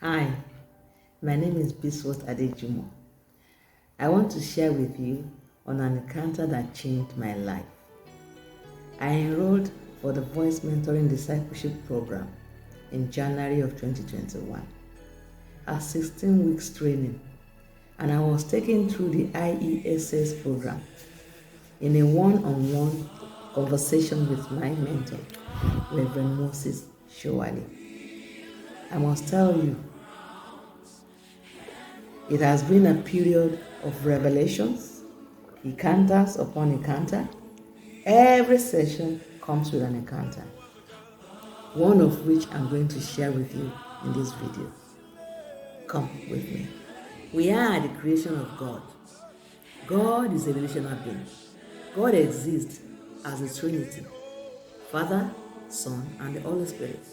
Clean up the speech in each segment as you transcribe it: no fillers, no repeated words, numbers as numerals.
Hi, my name is Biswat Adejumo. I want to share with you on an encounter that changed my life. I enrolled for the Voice Mentoring Discipleship Program in January of 2021, a 16 weeks training, and I was taken through the IESS program in a one-on-one conversation with my mentor, Reverend Moses Showali. I must tell you, it has been a period of revelations, encounters upon encounter. Every session comes with an encounter, one of which I'm going to share with you in this video. Come with me. We are the creation of God. God is a relational being. God exists as a Trinity, Father, Son, and the Holy Spirit.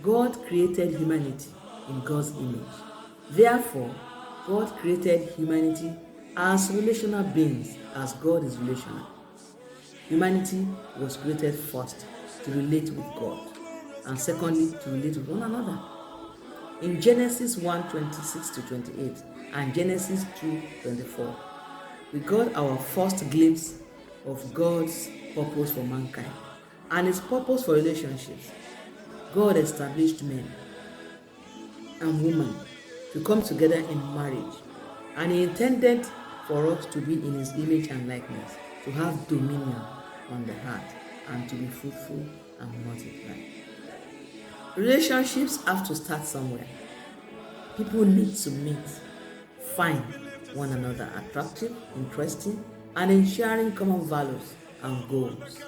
God created humanity in God's image. Therefore, God created humanity as relational beings, as God is relational. Humanity was created first to relate with God, and secondly, to relate with one another. In Genesis 1:26-28 and Genesis 2:24, we got our first glimpse of God's purpose for mankind and his purpose for relationships. God established men and women to come together in marriage, and he intended for us to be in his image and likeness, to have dominion on the heart, and to be fruitful and multiply. Relationships have to start somewhere. People need to meet, find one another attractive, interesting, and ensuring common values and goals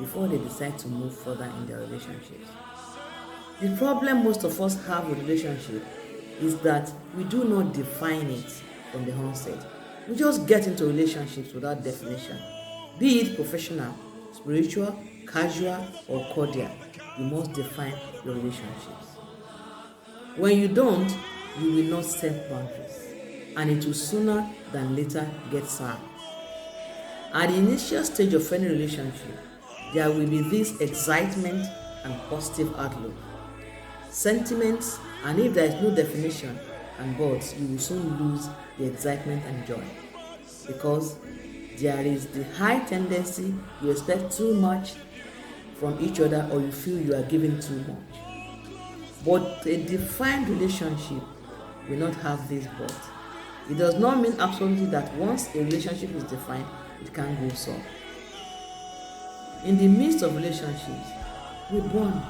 before they decide to move further in their relationships. The problem most of us have with relationship is that we do not define it from the onset. We just get into relationships without definition. Be it professional, spiritual, casual, or cordial, you must define your relationships. When you don't, you will not set boundaries, and it will sooner than later get sour. At the initial stage of any relationship, there will be this excitement and positive outlook, sentiments, and if there is no definition and buts, you will soon lose the excitement and joy, because there is the high tendency you expect too much from each other, or you feel you are giving too much. But a defined relationship will not have this but. It does not mean absolutely that once a relationship is defined, it can go so. In the midst of relationships, we bond,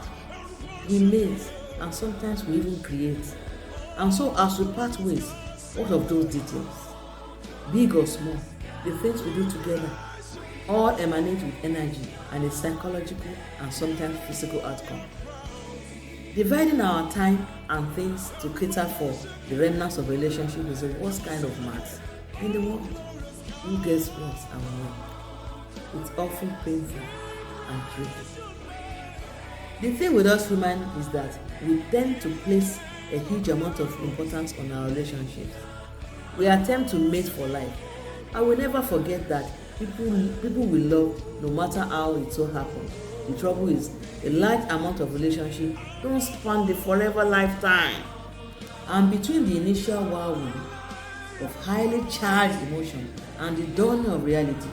we mate, and sometimes we even create. And so as we part ways, what of those details? Big or small, the things we do together all emanate with energy and a psychological and sometimes physical outcome. Dividing our time and things to cater for the remnants of relationship is the worst kind of math in the world. Who gets what and when? It's often painful and tricky. The thing with us humans is that we tend to place a huge amount of importance on our relationships. We attempt to mate for life, and we never forget that people we love, no matter how it so happens. The trouble is, a large amount of relationship don't span the forever lifetime. And between the initial wowing of highly charged emotion and the dawning of reality,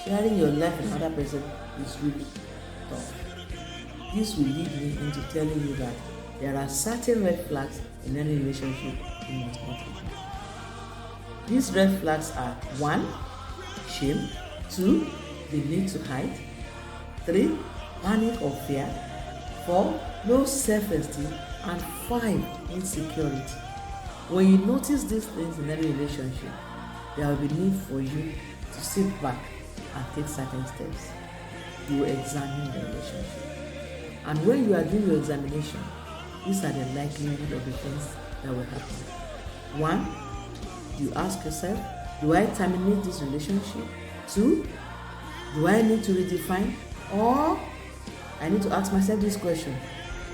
sharing your life with another person is really tough. This will lead me into telling you that there are certain red flags in any relationship you must not ignore. These red flags are 1. Shame. 2. The need to hide. 3. Panic or fear. 4. Low self-esteem. And 5. Insecurity. When you notice these things in any relationship, there will be need for you to sit back and take certain steps. You will examine the relationship. And when you are doing your examination, these are the likelihood of the things that will happen. 1. You ask yourself, do I terminate this relationship? 2. Do I need to redefine? Or I need to ask myself this question: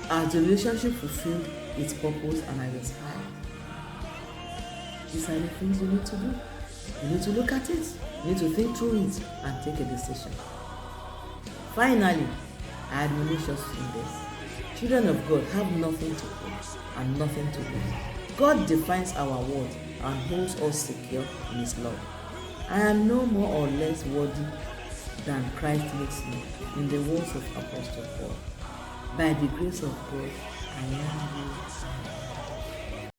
has the relationship fulfilled its purpose and I inspired? These are the things you need to do. You need to look at it. You need to think through it and take a decision. Finally, I admonish us in this: Children of God have nothing to prove and nothing to lose. God defines our worth and holds us secure in His love. I am no more or less worthy than Christ makes me, in the words of Apostle Paul. By the grace of God, I am who I am.